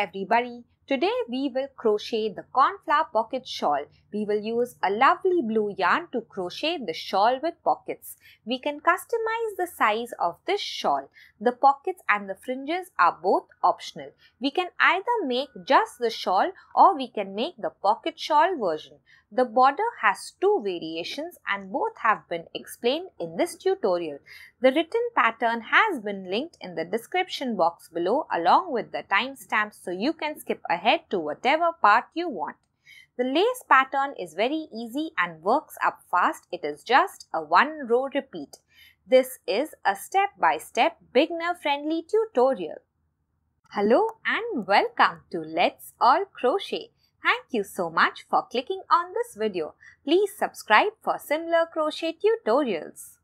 everybody! Today we will crochet the cornflower pocket shawl. We will use a lovely blue yarn to crochet the shawl with pockets. We can customize the size of this shawl. The pockets and the fringes are both optional. We can either make just the shawl or we can make the pocket shawl version. The border has two variations and both have been explained in this tutorial. The written pattern has been linked in the description box below along with the timestamps so you can skip ahead to whatever part you want. The lace pattern is very easy and works up fast. It is just a one row repeat. This is a step-by-step beginner-friendly tutorial. Hello and welcome to Let's All Crochet. Thank you so much for clicking on this video. Please subscribe for similar crochet tutorials.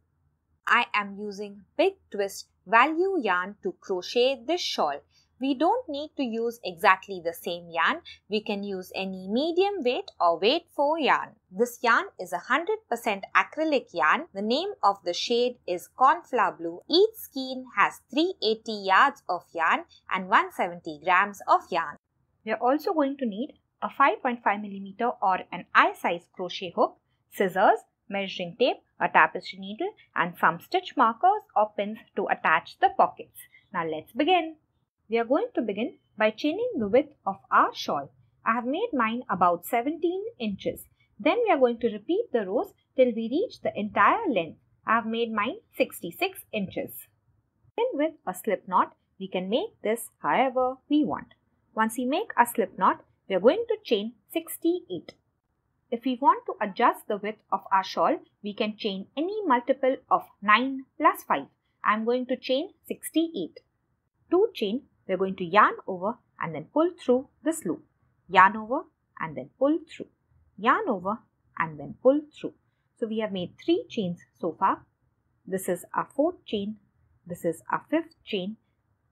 I am using Big Twist value yarn to crochet this shawl. We don't need to use exactly the same yarn. We can use any medium weight or weight 4 yarn. This yarn is 100% acrylic yarn. The name of the shade is Cornflower Blue. Each skein has 380 yards of yarn and 170 grams of yarn. We are also going to need a 5.5mm or an eye-size crochet hook, scissors, measuring tape, a tapestry needle and some stitch markers or pins to attach the pockets. Now let's begin. We are going to begin by chaining the width of our shawl. I have made mine about 17 inches. Then we are going to repeat the rows till we reach the entire length. I have made mine 66 inches. Then with a slip knot, we can make this however we want. Once we make a slip knot, we are going to chain 68. If we want to adjust the width of our shawl, we can chain any multiple of 9 plus 5. I am going to chain 68. To chain, we are going to yarn over and then pull through this loop. Yarn over and then pull through. Yarn over and then pull through. So we have made 3 chains so far. This is our 4th chain. This is our 5th chain.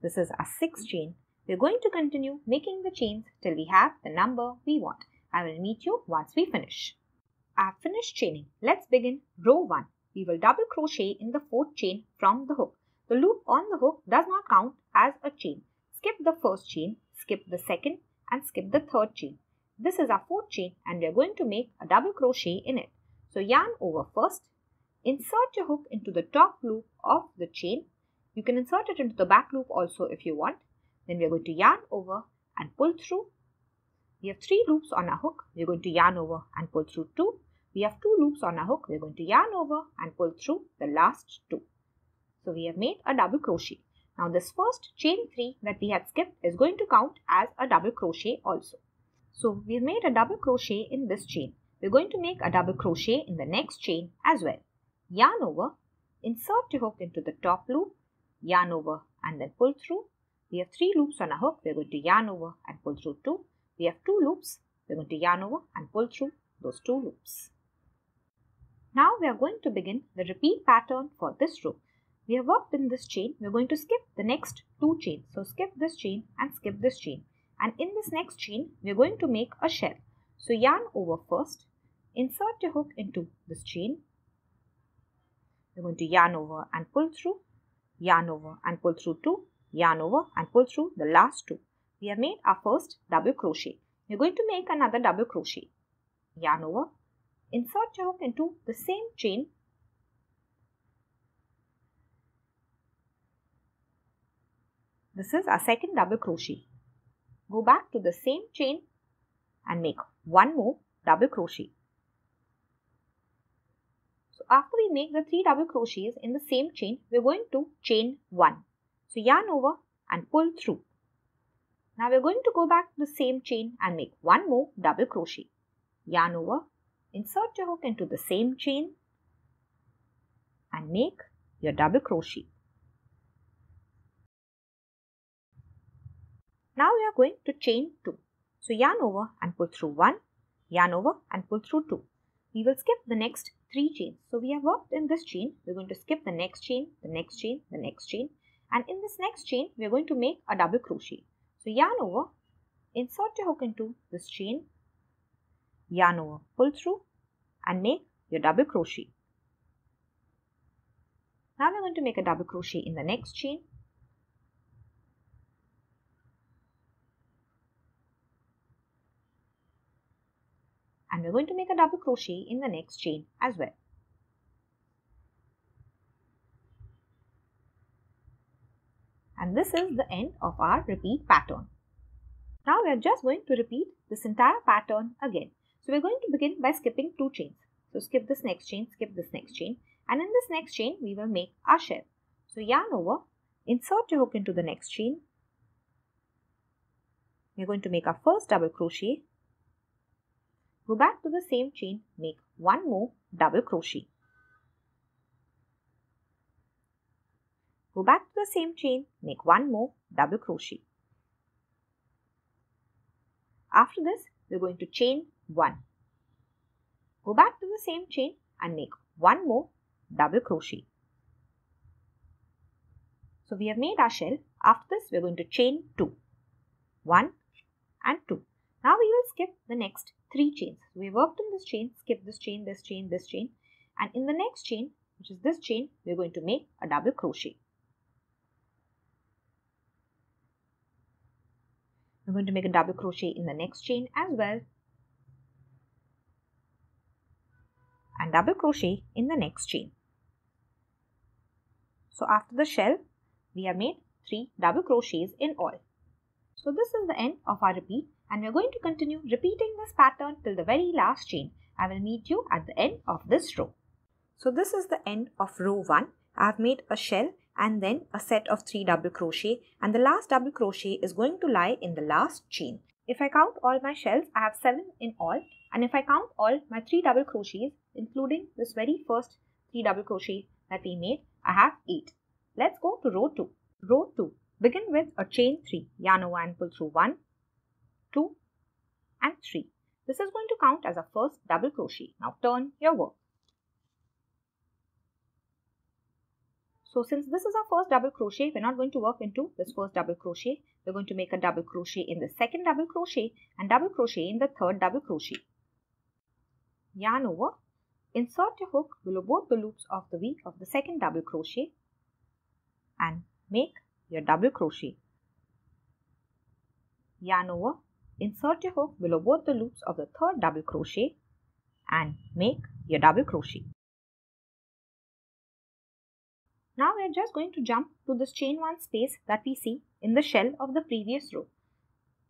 This is our 6th chain. We are going to continue making the chains till we have the number we want. I will meet you once we finish. I have finished chaining. Let's begin row 1. We will double crochet in the 4th chain from the hook. The loop on the hook does not count as a chain. Skip the 1st chain, skip the 2nd and skip the 3rd chain. This is our 4th chain and we are going to make a double crochet in it. So yarn over first. Insert your hook into the top loop of the chain. You can insert it into the back loop also if you want. Then we are going to yarn over and pull through. We have 3 loops on our hook. We are going to yarn over and pull through 2. We have 2 loops on our hook. We are going to yarn over and pull through the last 2. So we have made a double crochet. Now this first chain 3 that we had skipped is going to count as a double crochet also. So we have made a double crochet in this chain. We are going to make a double crochet in the next chain as well. Yarn over, insert your hook into the top loop, yarn over and then pull through. We have 3 loops on our hook. We are going to yarn over and pull through 2. We have 2 loops. We are going to yarn over and pull through those 2 loops. Now we are going to begin the repeat pattern for this row. We have worked in this chain. We are going to skip the next 2 chains. So skip this chain and skip this chain. And in this next chain, we are going to make a shell. So yarn over first. Insert your hook into this chain. We are going to yarn over and pull through. Yarn over and pull through 2. Yarn over and pull through the last 2. We have made our first double crochet. We are going to make another double crochet. Yarn over. Insert your hook into the same chain. This is our second double crochet. Go back to the same chain and make one more double crochet. So after we make the 3 double crochets in the same chain, we are going to chain 1. So yarn over and pull through. Now we are going to go back to the same chain and make one more double crochet. Yarn over, insert your hook into the same chain and make your double crochet. Now we are going to chain 2. So yarn over and pull through 1, yarn over and pull through 2. We will skip the next 3 chains. So we have worked in this chain. We are going to skip the next chain, the next chain, the next chain. And in this next chain, we are going to make a double crochet. So yarn over, insert your hook into this chain, yarn over, pull through and make your double crochet. Now we are going to make a double crochet in the next chain. and we're going to make a double crochet in the next chain as well. And this is the end of our repeat pattern. Now we are just going to repeat this entire pattern again. So we're going to begin by skipping 2 chains. So skip this next chain, skip this next chain, and in this next chain we will make our shell. So yarn over, insert your hook into the next chain. We're going to make our first double crochet. Go back to the same chain, make one more double crochet. Go back to the same chain, make one more double crochet. After this, we're going to chain 1. Go back to the same chain and make one more double crochet. So we have made our shell. After this, we're going to chain 2. 1 and 2. Now we will skip the next 3 chains. We worked in this chain, skip this chain, this chain, this chain, and in the next chain, which is this chain, we're going to make a double crochet. We're going to make a double crochet in the next chain as well, and double crochet in the next chain. So after the shell, we have made 3 double crochets in all. So this is the end of our repeat, and we are going to continue repeating this pattern till the very last chain. I will meet you at the end of this row. So this is the end of row 1. I have made a shell and then a set of 3 double crochet, and the last double crochet is going to lie in the last chain. If I count all my shells, I have 7 in all, and if I count all my 3 double crochets, including this very first 3 double crochet that we made, I have 8. Let's go to row 2. Row 2. Begin with a chain 3, yarn over and pull through 1, 2 and 3. This is going to count as a first double crochet. Now turn your work. So since this is our first double crochet, we're not going to work into this first double crochet. We're going to make a double crochet in the second double crochet and double crochet in the third double crochet. Yarn over, insert your hook below both the loops of the V of the second double crochet and make your double crochet. Yarn over, insert your hook below both the loops of the third double crochet and make your double crochet. Now we are just going to jump to this chain 1 space that we see in the shell of the previous row.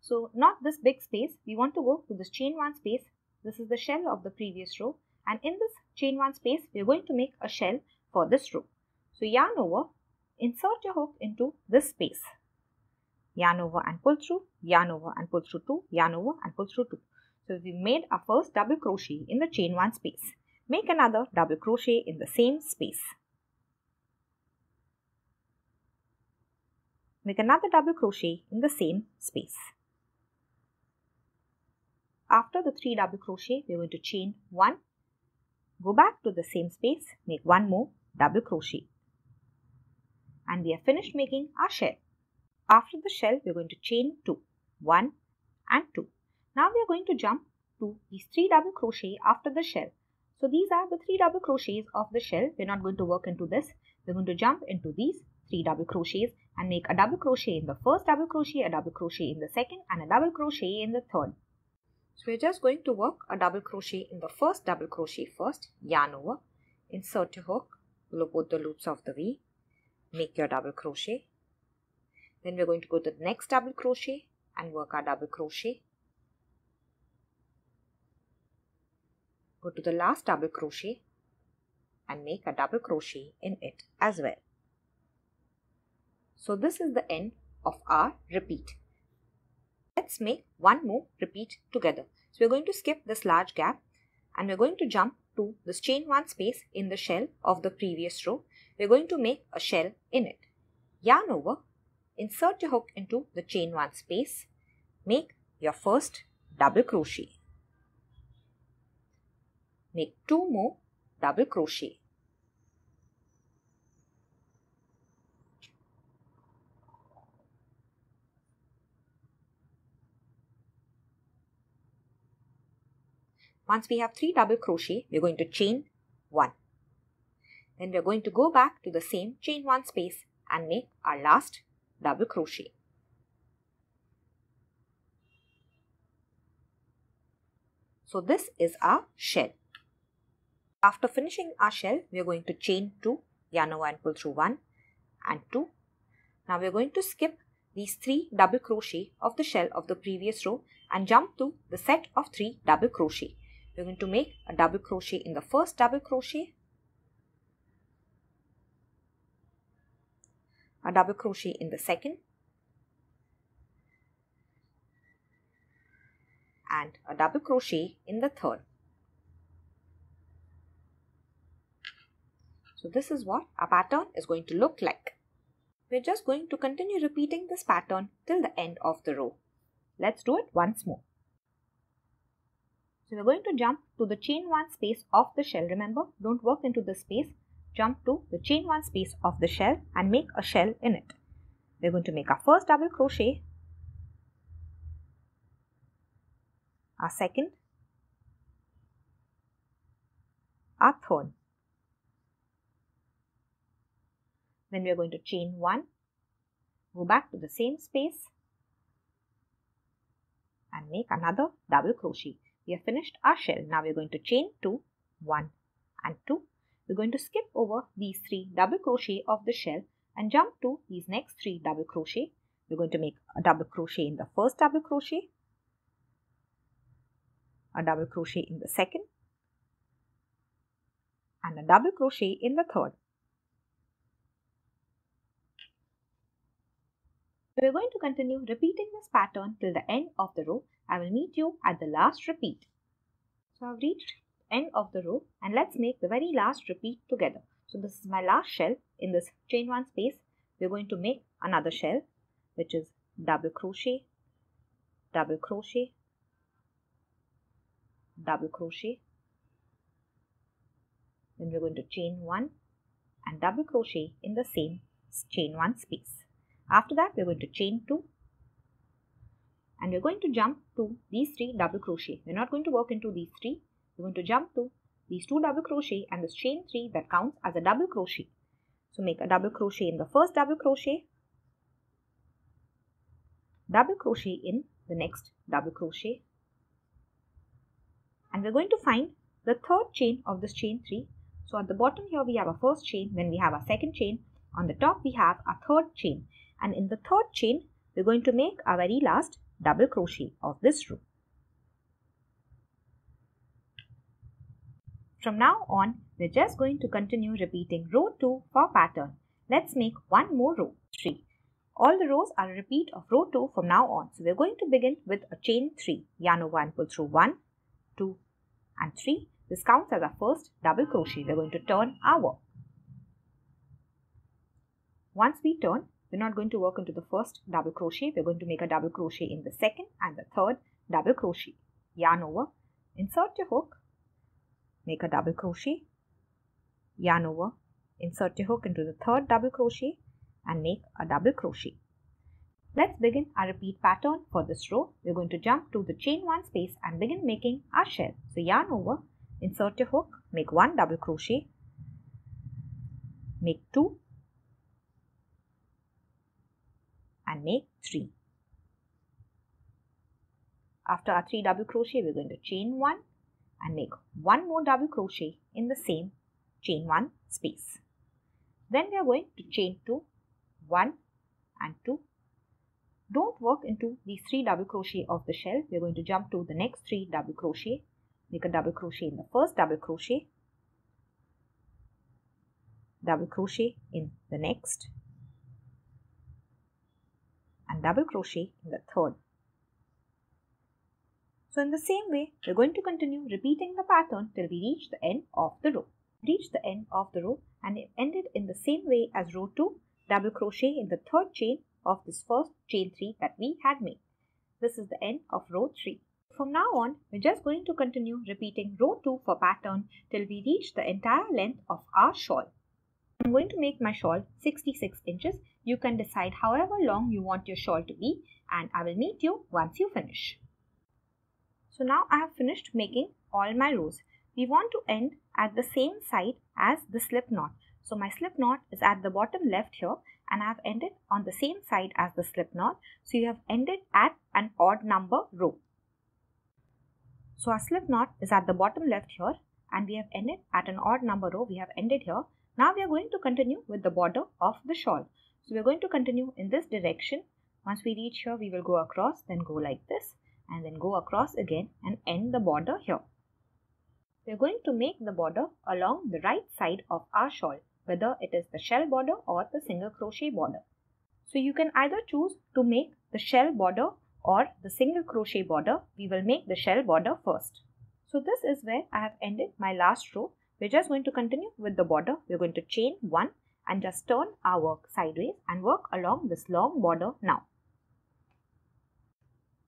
So not this big space, we want to go to this chain 1 space. This is the shell of the previous row, and in this chain 1 space we are going to make a shell for this row. So yarn over, insert your hook into this space. Yarn over and pull through, yarn over and pull through 2, yarn over and pull through 2. So we made our first double crochet in the chain 1 space. Make another double crochet in the same space. Make another double crochet in the same space. After the 3 double crochet, we are going to chain 1, go back to the same space, make one more double crochet. And we have finished making our shell. After the shell, we are going to chain 2, 1 and 2. Now we are going to jump to these 3 double crochet after the shell. So these are the 3 double crochets of the shell. We are not going to work into this. We are going to jump into these 3 double crochets and make a double crochet in the first double crochet, a double crochet in the second and a double crochet in the third. So we are just going to work a double crochet in the first double crochet first, yarn over, insert your hook below both the loops of the V, make your double crochet. Then we are going to go to the next double crochet and work our double crochet. Go to the last double crochet and make a double crochet in it as well. So this is the end of our repeat. Let's make one more repeat together. So we're going to skip this large gap and we're going to jump to this chain 1 space in the shell of the previous row. We're going to make a shell in it. Yarn over, insert your hook into the chain 1 space, make your first double crochet. Make 2 more double crochet. Once we have 3 double crochet, we are going to chain 1. Then we are going to go back to the same chain 1 space and make our last double crochet. So this is our shell. After finishing our shell, we are going to chain 2, yarn over and pull through 1 and 2. Now we are going to skip these 3 double crochet of the shell of the previous row and jump to the set of 3 double crochet. We are going to make a double crochet in the first double crochet, a double crochet in the second, and a double crochet in the third. So this is what our pattern is going to look like. We're just going to continue repeating this pattern till the end of the row. Let's do it once more. So we're going to jump to the chain 1 space of the shell. Remember, don't work into this space. Jump to the chain 1 space of the shell and make a shell in it. We're going to make our first double crochet, our second, our third. Then we are going to chain 1, go back to the same space and make another double crochet. We have finished our shell. Now we are going to chain 2, 1 and 2. We're going to skip over these 3 double crochet of the shell and jump to these next 3 double crochet. We're going to make a double crochet in the first double crochet, a double crochet in the second, and a double crochet in the third. We are going to continue repeating this pattern till the end of the row. I will meet you at the last repeat. So I have reached the end of the row and let's make the very last repeat together. So this is my last shell in this chain 1 space. We are going to make another shell, which is double crochet, double crochet, double crochet. Then we are going to chain 1 and double crochet in the same chain 1 space. After that, we are going to chain 2 and we are going to jump to these 3 double crochet. We are not going to work into these 3. We are going to jump to these 2 double crochet and this chain 3 that counts as a double crochet. So make a double crochet in the first double crochet, double crochet in the next double crochet, and we are going to find the third chain of this chain 3. So at the bottom here we have our first chain, then we have our second chain, on the top we have our third chain, and in the third chain we are going to make our very last double crochet of this row. From now on, we're just going to continue repeating row 2 for pattern. Let's make one more row, 3. All the rows are a repeat of row 2 from now on. So we're going to begin with a chain 3, yarn over and pull through 1, 2 and 3. This counts as our first double crochet. We're going to turn our work. Once we turn, we're not going to work into the first double crochet. We're going to make a double crochet in the second and the third double crochet. Yarn over, insert your hook, make a double crochet, yarn over, insert your hook into the third double crochet and make a double crochet. Let's begin our repeat pattern for this row. We're going to jump to the chain 1 space and begin making our shell. So yarn over, insert your hook, make 1 double crochet, make 2 and make 3. After our 3 double crochet, we're going to chain 1 and make 1 more double crochet in the same chain 1 space. Then we are going to chain 2, 1 and 2. Don't work into these 3 double crochet of the shell. We are going to jump to the next 3 double crochet. Make a double crochet in the first double crochet, double crochet in the next, and double crochet in the third. So in the same way, we're going to continue repeating the pattern till we reach the end of the row. Reach the end of the row and it ended in the same way as row 2, double crochet in the third chain of this first chain 3 that we had made. This is the end of row 3. From now on, we're just going to continue repeating row 2 for pattern till we reach the entire length of our shawl. I'm going to make my shawl 66 inches. You can decide however long you want your shawl to be and I will meet you once you finish. So now I have finished making all my rows. We want to end at the same side as the slip knot. So my slip knot is at the bottom left here and I have ended on the same side as the slip knot. So you have ended at an odd number row. So our slip knot is at the bottom left here, and we have ended at an odd number row. We have ended here. Now we are going to continue with the border of the shawl. So we are going to continue in this direction. Once we reach here, we will go across, then go like this, and then go across again and end the border here. We are going to make the border along the right side of our shawl, whether it is the shell border or the single crochet border. So you can either choose to make the shell border or the single crochet border. We will make the shell border first. So this is where I have ended my last row. We're just going to continue with the border. We're going to chain 1 and just turn our work sideways and work along this long border now.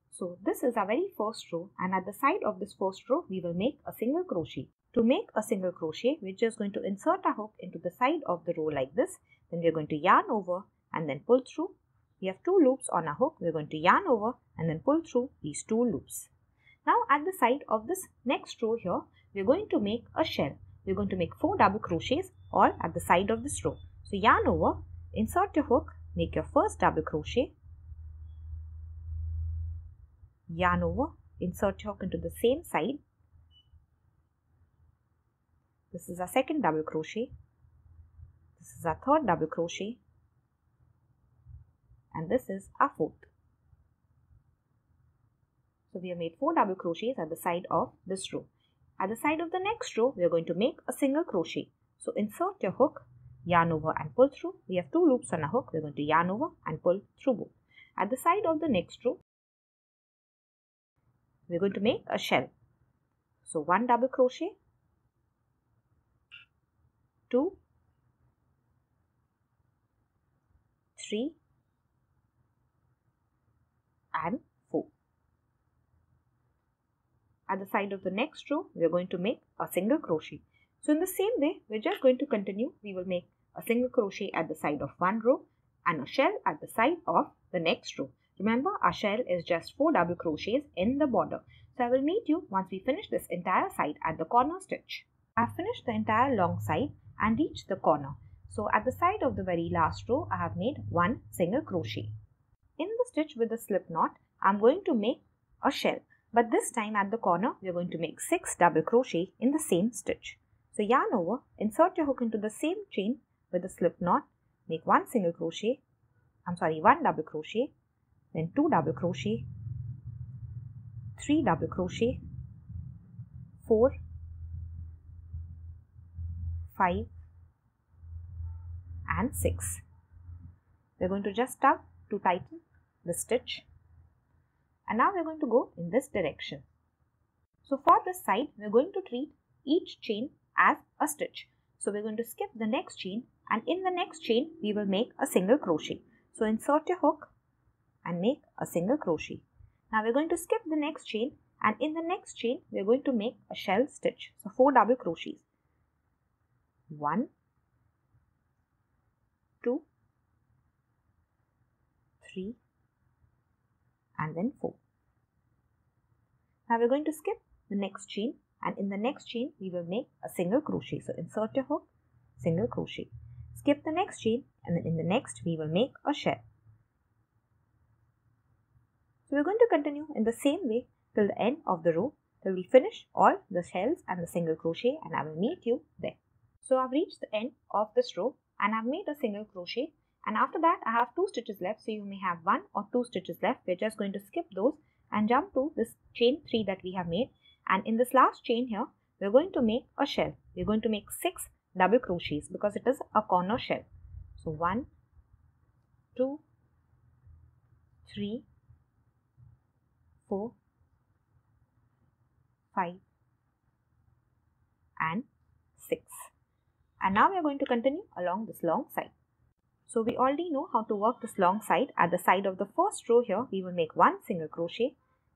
So this is our very first row, and at the side of this first row we will make a single crochet. To make a single crochet, we're just going to insert our hook into the side of the row like this. Then we're going to yarn over and then pull through. We have 2 loops on our hook. We're going to yarn over and then pull through these 2 loops. Now at the side of this next row here, we're going to make a shell. We're going to make 4 double crochets all at the side of this row. So yarn over, insert your hook, make your first double crochet, yarn over, insert your hook into the same side. This is our second double crochet. This is our third double crochet. And this is our fourth. So we have made 4 double crochets at the side of this row. At the side of the next row, we are going to make a single crochet. So insert your hook, yarn over and pull through. We have 2 loops on a hook. We're going to yarn over and pull through both. At the side of the next row, we're going to make a shell. So 1 double crochet, 2, 3 and 4. At the side of the next row, we are going to make a single crochet. So in the same way, we're just going to continue. We will make a single crochet at the side of one row and a shell at the side of the next row. Remember, our shell is just 4 double crochets in the border. So I will meet you once we finish this entire side at the corner stitch. I have finished the entire long side and reached the corner. So at the side of the very last row, I have made 1 single crochet. In the stitch with the slip knot, I am going to make a shell. But this time at the corner, we are going to make 6 double crochet in the same stitch. So yarn over, insert your hook into the same chain with the slip knot, make 1 double crochet, then 2 double crochet, 3 double crochet, 4, 5 and 6. We're going to just tug to tighten the stitch. And now we're going to go in this direction. So for this side, we're going to treat each chain as a stitch. So we're going to skip the next chain, and in the next chain, we will make a single crochet. So insert your hook and make a single crochet. Now we're going to skip the next chain, and in the next chain, we're going to make a shell stitch. So 4 double crochets. 1, 2, 3, and then 4. Now we're going to skip the next chain, and in the next chain we will make a single crochet. So insert your hook, single crochet. Skip the next chain, and then in the next we will make a shell. So we're going to continue in the same way till the end of the row, till we finish all the shells and the single crochet, and I will meet you there. So I've reached the end of this row and I've made a single crochet. And after that, I have 2 stitches left. So you may have 1 or 2 stitches left. We're just going to skip those and jump to this chain 3 that we have made. And in this last chain here, we're going to make a shell. We're going to make 6 double crochets because it is a corner shell. So 1, 2, 3, 4, 5 and 6. And now we are going to continue along this long side. So we already know how to work this long side. At the side of the first row here, we will make 1 single crochet.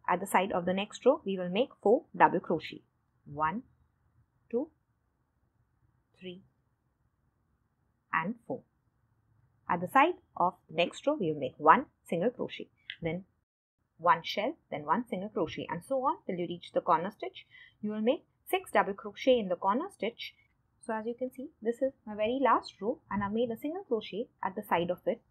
At the side of the next row, we will make 4 double crochet. 1, 2, 3 and 4. At the side of the next row, we will make 1 single crochet, then 1 shell, then 1 single crochet, and so on till you reach the corner stitch. You will make 6 double crochet in the corner stitch. So as you can see, this is my very last row and I've made a single crochet at the side of it.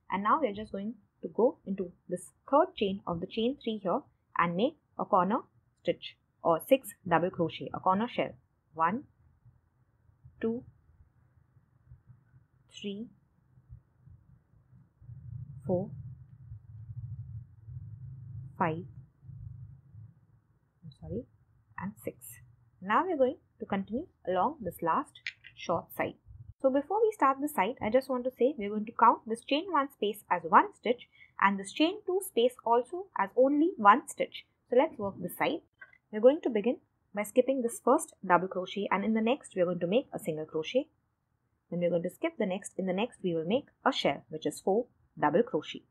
And now we're just going to go into this third chain of the chain 3 here and make a corner stitch. or 6 double crochet, a corner shell. 1, 2, 3, 4, 5, and 6. Now we are going to continue along this last short side. So before we start the side, I just want to say we are going to count this chain 1 space as 1 stitch and this chain 2 space also as only 1 stitch. So let's work this side. We are going to begin by skipping this first double crochet, and in the next we are going to make a single crochet. Then we are going to skip the next. In the next we will make a shell, which is 4 double crochet.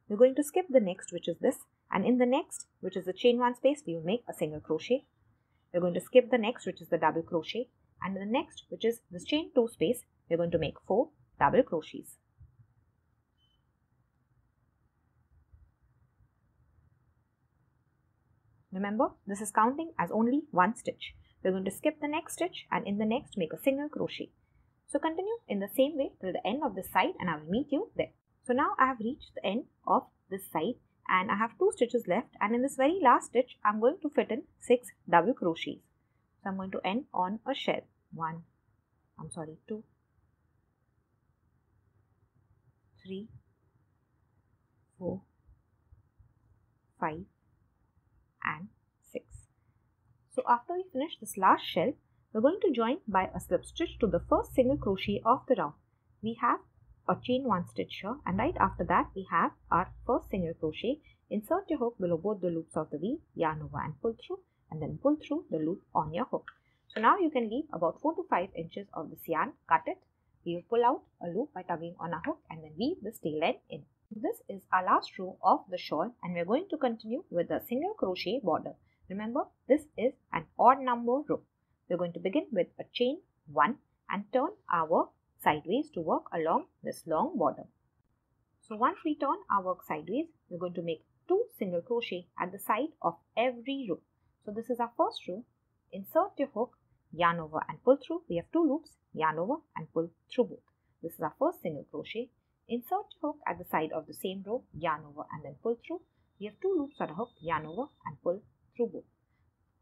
We're going to skip the next, which is this, and in the next, which is the chain 1 space, we will make a single crochet. We're going to skip the next, which is the double crochet, and in the next, which is this chain 2 space, we're going to make 4 double crochets. Remember, this is counting as only 1 stitch. We're going to skip the next stitch and in the next make a single crochet. So continue in the same way till the end of this side and I will meet you there. So now I have reached the end of this side and I have 2 stitches left, and in this very last stitch I'm going to fit in 6 double crochets. So I'm going to end on a shell. 2, 3, 4, 5 and 6. So after we finish this last shell, we're going to join by a slip stitch to the first single crochet of the round. We have a chain 1 stitch here, and right after that we have our first single crochet. Insert your hook below both the loops of the weave, yarn over and pull through, and then pull through the loop on your hook. So now you can leave about 4 to 5 inches of this yarn, cut it. We will pull out a loop by tugging on our hook and then weave this tail end in. This is our last row of the shawl, and we're going to continue with a single crochet border. Remember, this is an odd number row. We're going to begin with a chain 1 and turn our sideways to work along this long border. So once we turn our work sideways, we're going to make 2 single crochet at the side of every row. So this is our first row. Insert your hook, yarn over and pull through. We have 2 loops, yarn over and pull through both. This is our first single crochet. Insert your hook at the side of the same row, yarn over and then pull through. We have 2 loops on a hook, yarn over and pull through both.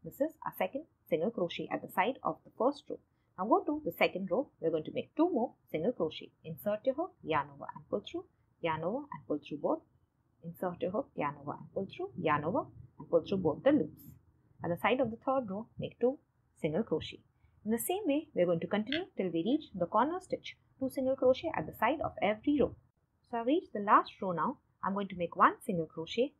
This is our second single crochet at the side of the first row. Now go to the second row. We're going to make 2 more single crochet. Insert your hook, yarn over and pull through, yarn over and pull through both. Insert your hook, yarn over and pull through, yarn over and pull through both the loops. At the side of the third row, make 2 single crochet. In the same way, we're going to continue till we reach the corner stitch. 2 single crochet at the side of every row. So I've reached the last row now. I'm going to make 1 single crochet.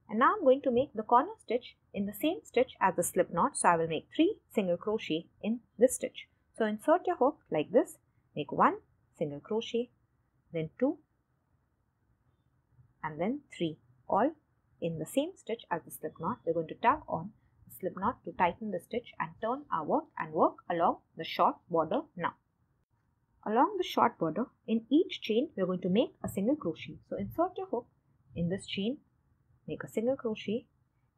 And now I'm going to make the corner stitch in the same stitch as the slip knot. So I will make 3 single crochet in this stitch. So insert your hook like this. Make 1 single crochet, then 2 and then 3, all in the same stitch as the slip knot. We're going to tug on the slip knot to tighten the stitch and turn our work and work along the short border now. Along the short border, in each chain we're going to make a single crochet. So insert your hook in this chain, make a single crochet,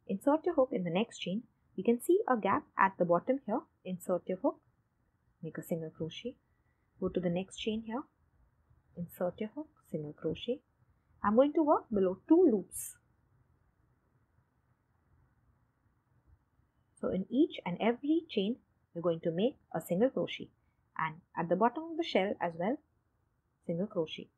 insert your hook in the next chain. You can see a gap at the bottom here. Insert your hook, make a single crochet, go to the next chain here, insert your hook, single crochet. I'm going to work below 2 loops. So in each and every chain you're going to make a single crochet, and at the bottom of the shell as well, single crochet.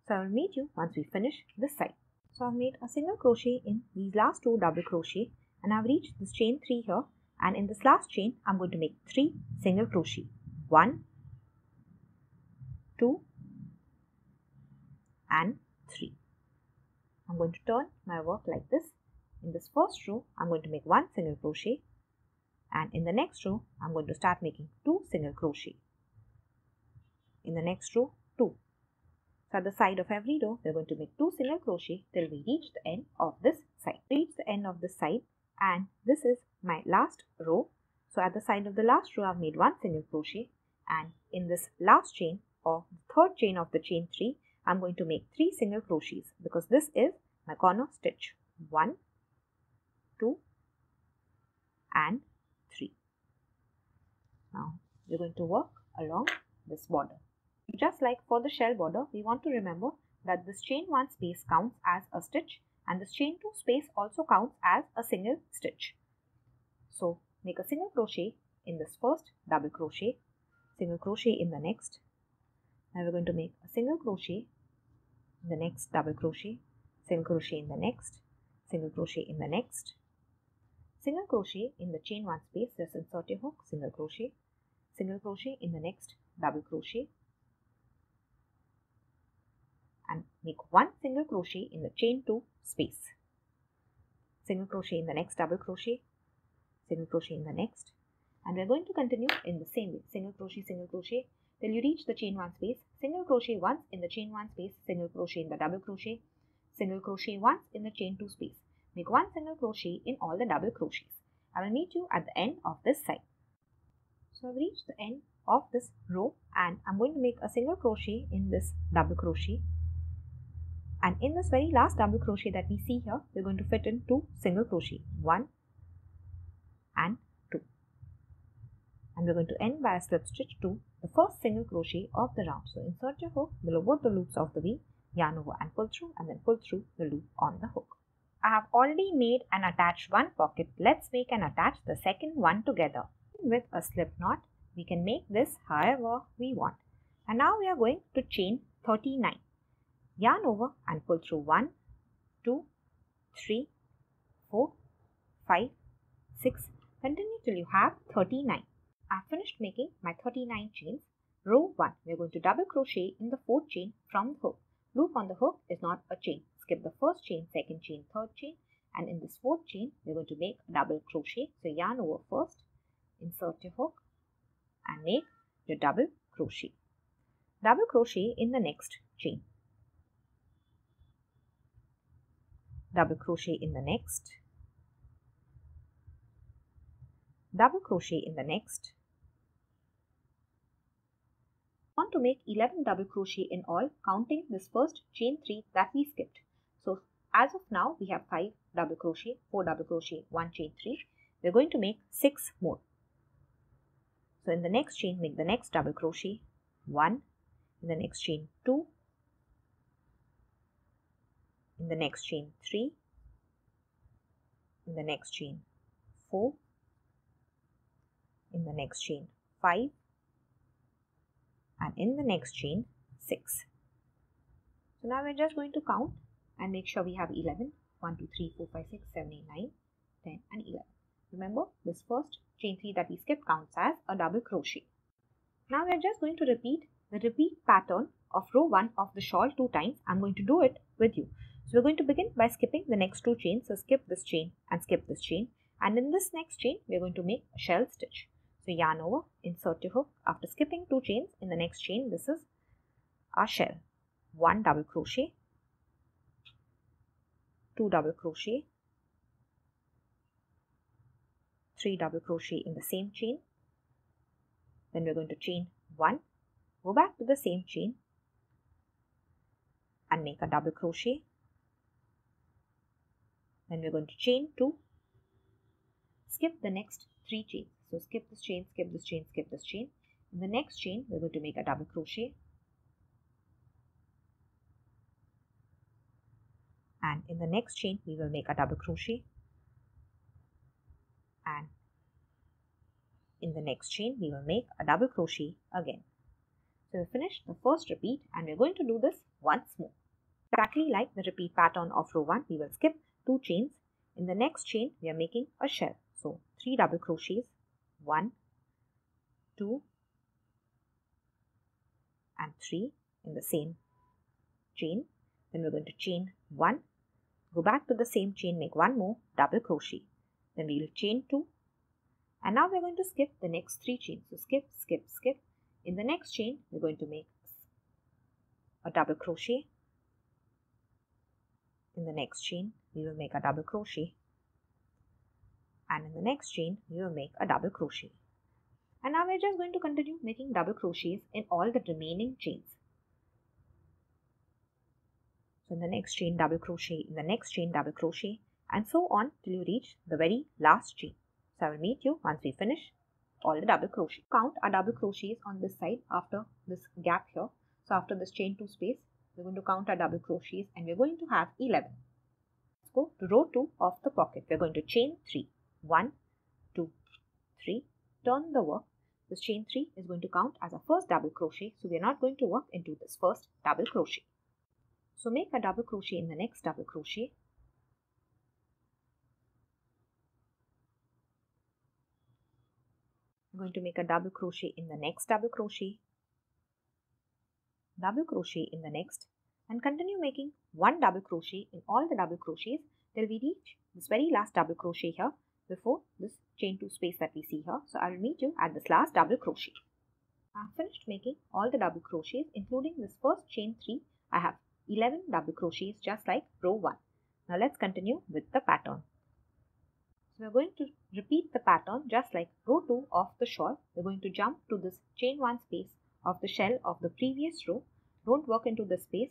So I will meet you once we finish this side. So I've made a single crochet in these last 2 double crochet, and I've reached this chain 3 here, and in this last chain I'm going to make 3 single crochet. 1, 2 and 3. I'm going to turn my work like this. In this first row I'm going to make 1 single crochet, and in the next row I'm going to start making 2 single crochet. In the next row 2. So at the side of every row, we're going to make 2 single crochet till we reach the end of this side. Reach the end of this side, and this is my last row. So at the side of the last row, I've made 1 single crochet, and in this last chain or third chain of the chain 3, I'm going to make 3 single crochets because this is my corner stitch. 1, 2 and 3. Now we're going to work along this border. Just like for the shell border, we want to remember that this chain 1 space counts as a stitch and this chain 2 space also counts as a single stitch. So make a single crochet in this first, double crochet, single crochet in the next. Now we're going to make a single crochet in the next, double crochet, single crochet in the next, single crochet in the next, single crochet in the chain 1 space, just insert your hook, single crochet in the next, double crochet, and make 1 single crochet in the chain 2 space, single crochet in the next, double crochet, single crochet in the next, and we're going to continue in the same way, single crochet till you reach the chain 1 space, single crochet once in the chain 1 space, single crochet in the double crochet, single crochet once in the chain 2 space. Make 1 single crochet in all the double crochets. I will meet you at the end of this side. So I've reached the end of this row and I'm going to make a single crochet in this double crochet, and in this very last double crochet that we see here, we're going to fit in 2 single crochet, 1 and 2, and we're going to end by a slip stitch to the first single crochet of the round. So insert your hook below both the loops of the V, yarn over and pull through, and then pull through the loop on the hook. I have already made and attached one pocket. Let's make and attach the second one together. With a slip knot, we can make this however we want. And now we are going to chain 39. Yarn over and pull through 1, 2, 3, 4, 5, 6. Continue till you have 39. I have finished making my 39 chains. Row 1, we are going to double crochet in the 4th chain from the hook. Loop on the hook is not a chain. Skip the first chain, second chain, third chain, and in this 4th chain, we're going to make a double crochet. So yarn over first, insert your hook, and make your double crochet. Double crochet in the next chain. Double crochet in the next. Double crochet in the next. Want to make 11 double crochet in all, counting this first chain 3 that we skipped. So as of now we have 5 double crochet, 4 double crochet, 1 chain 3. We're going to make 6 more. So in the next chain, make the next double crochet, 1, in the next chain 2, in the next chain 3, in the next chain 4, in the next chain 5, and in the next chain 6. So now we're just going to count and make sure we have 11. 1, 2, 3, 4, 5, 6, 7, 8, 9, 10 and 11. Remember, this first chain 3 that we skipped counts as a double crochet. Now we are just going to repeat the repeat pattern of row 1 of the shawl 2 times. I'm going to do it with you. So we're going to begin by skipping the next 2 chains. So skip this chain and skip this chain. And in this next chain, we're going to make a shell stitch. So yarn over, insert your hook. After skipping 2 chains in the next chain, this is our shell. 1 double crochet, 2 double crochet, 3 double crochet in the same chain. Then we're going to chain 1, go back to the same chain and make a double crochet. Then we're going to chain 2, skip the next 3 chains. So skip this chain, skip this chain, skip this chain. In the next chain, we're going to make a double crochet. And in the next chain, we will make a double crochet. And in the next chain, we will make a double crochet again. So we finished the first repeat and we're going to do this once more. Exactly like the repeat pattern of row 1, we will skip 2 chains. In the next chain, we are making a shell. So 3 double crochets, 1, 2, and 3 in the same chain. Then we're going to chain 1, go back to the same chain, make 1 more double crochet. Then we will chain 2. And now we're going to skip the next 3 chains. So skip, skip, skip. In the next chain, we're going to make a double crochet. In the next chain, we will make a double crochet. And in the next chain, we will make a double crochet. And now we're just going to continue making double crochets in all the remaining chains. So in the next chain, double crochet, in the next chain, double crochet, and so on till you reach the very last chain. So I will meet you once we finish all the double crochet. Count our double crochets on this side after this gap here. So after this chain 2 space, we're going to count our double crochets and we're going to have 11. Let's go to row 2 of the pocket. We're going to chain 3. 1, 2, 3. Turn the work. This chain 3 is going to count as our first double crochet. So we are not going to work into this first double crochet. So make a double crochet in the next double crochet. I'm going to make a double crochet in the next double crochet in the next, and continue making one double crochet in all the double crochets till we reach this very last double crochet here before this chain 2 space that we see here. So I will meet you at this last double crochet. I have finished making all the double crochets including this first chain 3. I have 11 double crochets just like row 1. Now let's continue with the pattern. So we are going to repeat the pattern just like row 2 of the shawl. We are going to jump to this chain 1 space of the shell of the previous row. Don't work into the space.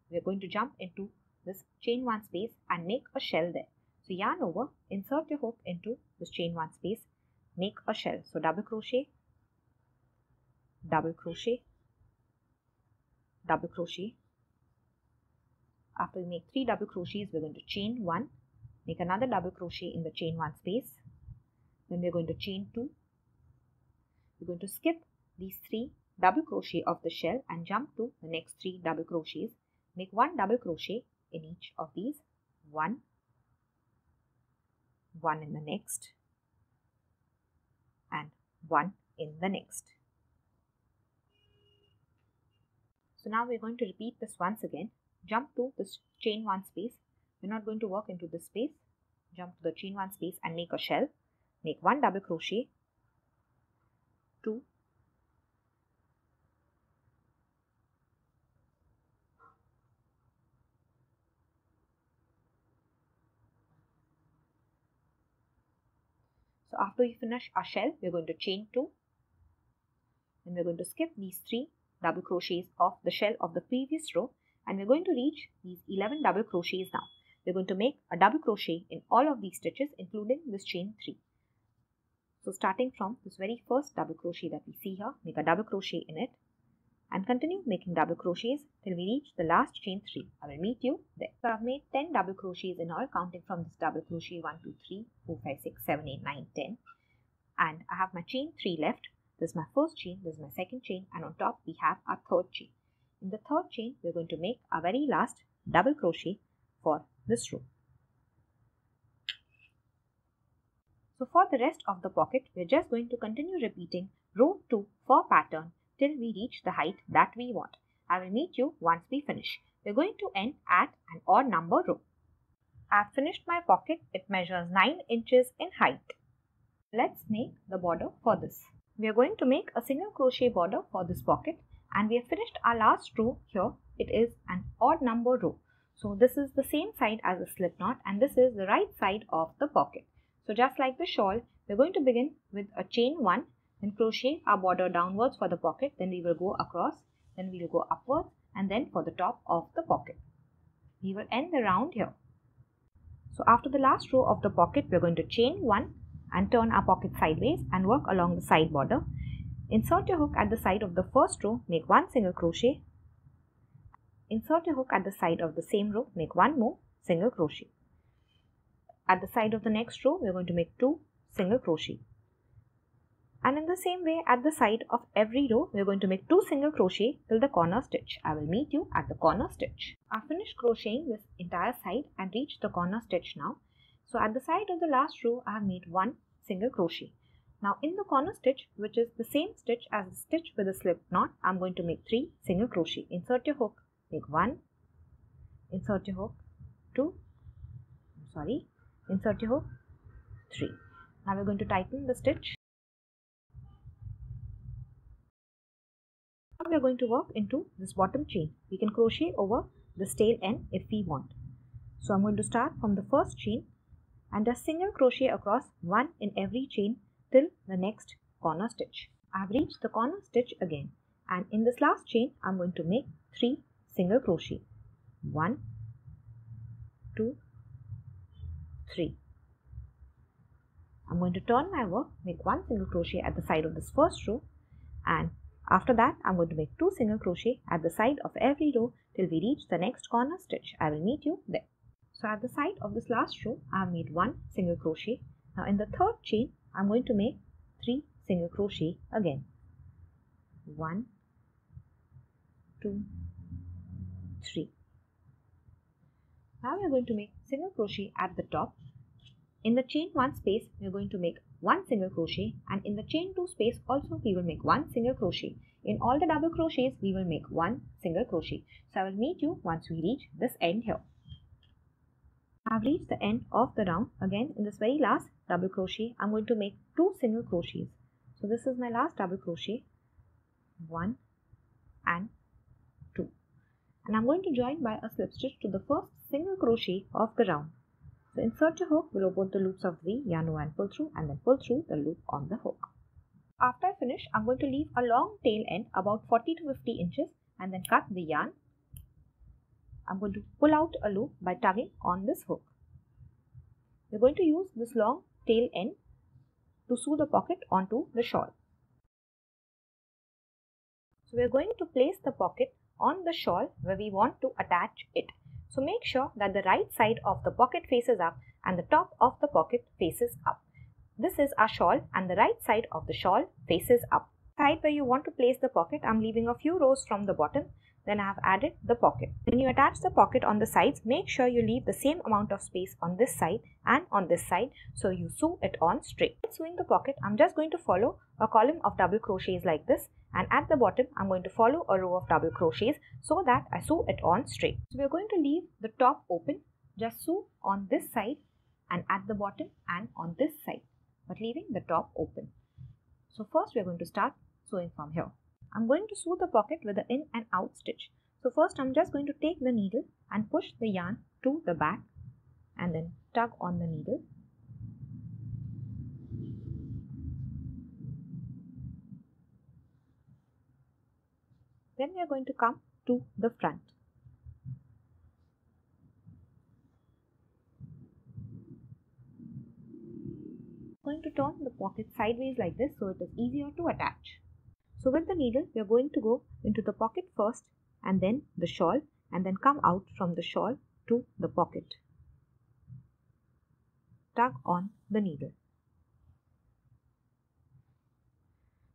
We are going to jump into this chain 1 space and make a shell there. So yarn over, insert your hook into this chain 1 space, make a shell. So double crochet, double crochet, double crochet. After we make 3 double crochets, we're going to chain 1, make another double crochet in the chain 1 space. Then we're going to chain 2. We're going to skip these 3 double crochet of the shell and jump to the next 3 double crochets. Make 1 double crochet in each of these. 1 in the next, and 1 in the next. So now we're going to repeat this once again. Jump to this chain 1 space. We're not going to work into this space. Jump to the chain 1 space and make a shell. Make 1 double crochet, 2, so after we finish our shell, we're going to chain 2. Then we're going to skip these 3 double crochets of the shell of the previous row, and we're going to reach these 11 double crochets now. We're going to make a double crochet in all of these stitches including this chain 3. So starting from this very first double crochet that we see here, make a double crochet in it and continue making double crochets till we reach the last chain 3. I will meet you there. So I've made 10 double crochets in all, counting from this double crochet 1, 2, 3, 4, 5, 6, 7, 8, 9, 10. And I have my chain 3 left. This is my first chain, this is my second chain, and on top we have our third chain. In the third chain, we're going to make our very last double crochet for this row. So for the rest of the pocket, we're just going to continue repeating row 2 for pattern till we reach the height that we want. I will meet you once we finish. We're going to end at an odd number row. I've finished my pocket. It measures 9 inches in height. Let's make the border for this. We are going to make a single crochet border for this pocket, and we have finished our last row here. It is an odd number row. So this is the same side as the slip knot, and this is the right side of the pocket. So just like the shawl, we're going to begin with a chain 1, then crochet our border downwards for the pocket, then we will go across, then we will go upwards, and then for the top of the pocket. We will end the round here. So after the last row of the pocket, we're going to chain 1 and turn our pocket sideways and work along the side border. Insert your hook at the side of the first row, make 1 single crochet. Insert your hook at the side of the same row, make 1 more single crochet. At the side of the next row, we're going to make 2 single crochet. And in the same way, at the side of every row, we're going to make 2 single crochet till the corner stitch. I will meet you at the corner stitch. I've finished crocheting this entire side and reached the corner stitch now. So at the side of the last row, I have made 1 single crochet. Now in the corner stitch, which is the same stitch as the stitch with the slip knot, I'm going to make 3 single crochet. Insert your hook, make 1, insert your hook, 2, insert your hook, 3. Now we're going to tighten the stitch. Now we're going to work into this bottom chain. We can crochet over this tail end if we want. So I'm going to start from the first chain and a single crochet across 1 in every chain till the next corner stitch. I have reached the corner stitch again, and in this last chain I'm going to make 3 single crochet. 1, 2, 3. I'm going to turn my work, make 1 single crochet at the side of this first row, and after that I'm going to make 2 single crochet at the side of every row till we reach the next corner stitch. I will meet you there. So at the side of this last row I have made 1 single crochet. Now in the third chain I'm going to make 3 single crochet again. 1, 2, 3. Now we are going to make single crochet at the top. In the chain 1 space we are going to make 1 single crochet, and in the chain 2 space also we will make 1 single crochet. In all the double crochets we will make 1 single crochet. So I will meet you once we reach this end here. I have reached the end of the round. Again in this very last double crochet I am going to make 2 single crochets. So this is my last double crochet, 1 and 2, and I am going to join by a slip stitch to the first single crochet of the round. So insert your hook below both the loops of the V, yarn over and pull through, and then pull through the loop on the hook. After I finish, I'm going to leave a long tail end about 40 to 50 inches and then cut the yarn. I'm going to pull out a loop by tugging on this hook. We're going to use this long tail end to sew the pocket onto the shawl. So we're going to place the pocket on the shawl where we want to attach it. So make sure that the right side of the pocket faces up and the top of the pocket faces up. This is our shawl and the right side of the shawl faces up. Side where you want to place the pocket, I'm leaving a few rows from the bottom. Then I have added the pocket. When you attach the pocket on the sides, make sure you leave the same amount of space on this side and on this side so you sew it on straight. While sewing the pocket, I'm just going to follow a column of double crochets like this, and at the bottom I'm going to follow a row of double crochets so that I sew it on straight. So we're going to leave the top open, just sew on this side and at the bottom and on this side, but leaving the top open. So first we're going to start sewing from here. I'm going to sew the pocket with the in and out stitch. So first I'm just going to take the needle and push the yarn to the back and then tug on the needle. Then we are going to come to the front. I'm going to turn the pocket sideways like this so it is easier to attach. So with the needle, we are going to go into the pocket first and then the shawl, and then come out from the shawl to the pocket. Tug on the needle.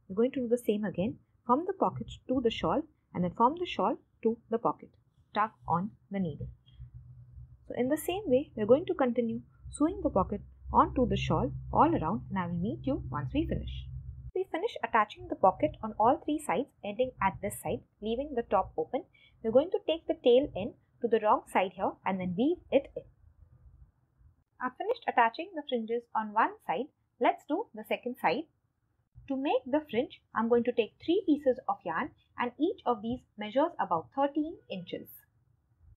We're going to do the same again from the pocket to the shawl and then from the shawl to the pocket. Tug on the needle. So in the same way, we're going to continue sewing the pocket onto the shawl all around, and I will meet you once we finish. We finish attaching the pocket on all 3 sides, ending at this side, leaving the top open. We're going to take the tail end to the wrong side here and then weave it in. I've finished attaching the fringes on one side. Let's do the second side. To make the fringe, I'm going to take 3 pieces of yarn, and each of these measures about 13 inches.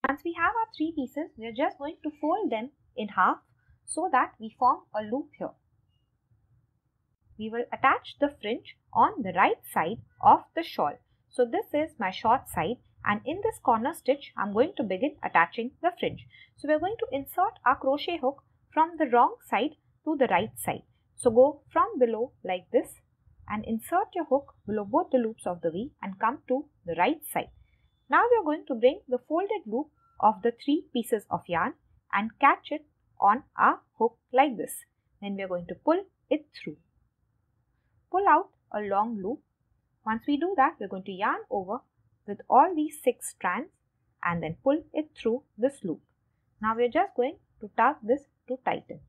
Once we have our 3 pieces, we are just going to fold them in half so that we form a loop here. We will attach the fringe on the right side of the shawl. So this is my short side, and in this corner stitch I'm going to begin attaching the fringe. So we are going to insert our crochet hook from the wrong side to the right side. So go from below like this and insert your hook below both the loops of the V and come to the right side. Now we are going to bring the folded loop of the 3 pieces of yarn and catch it on our hook like this. Then we are going to pull it through. Pull out a long loop. Once we do that, we're going to yarn over with all these 6 strands and then pull it through this loop. Now we're just going to tug this to tighten.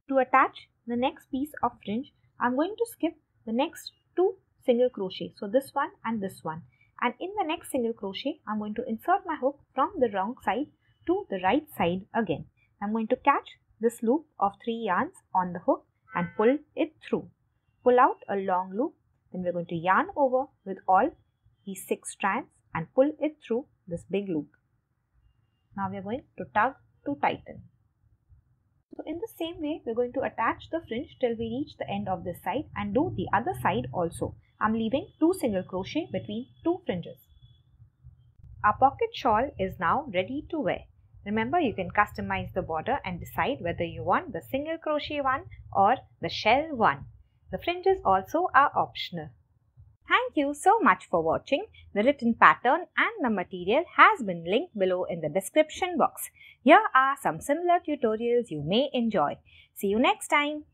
To attach the next piece of fringe, I'm going to skip the next 2 single crochet. So this one and this one. And in the next single crochet, I'm going to insert my hook from the wrong side to the right side again. I'm going to catch this loop of 3 yarns on the hook and pull it through. Pull out a long loop, then we're going to yarn over with all these 6 strands and pull it through this big loop. Now we're going to tug to tighten. So in the same way, we're going to attach the fringe till we reach the end of this side and do the other side also. I'm leaving 2 single crochet between 2 fringes. Our pocket shawl is now ready to wear. Remember, you can customize the border and decide whether you want the single crochet one or the shell one. The fringes also are optional. Thank you so much for watching. The written pattern and the material has been linked below in the description box. Here are some similar tutorials you may enjoy. See you next time.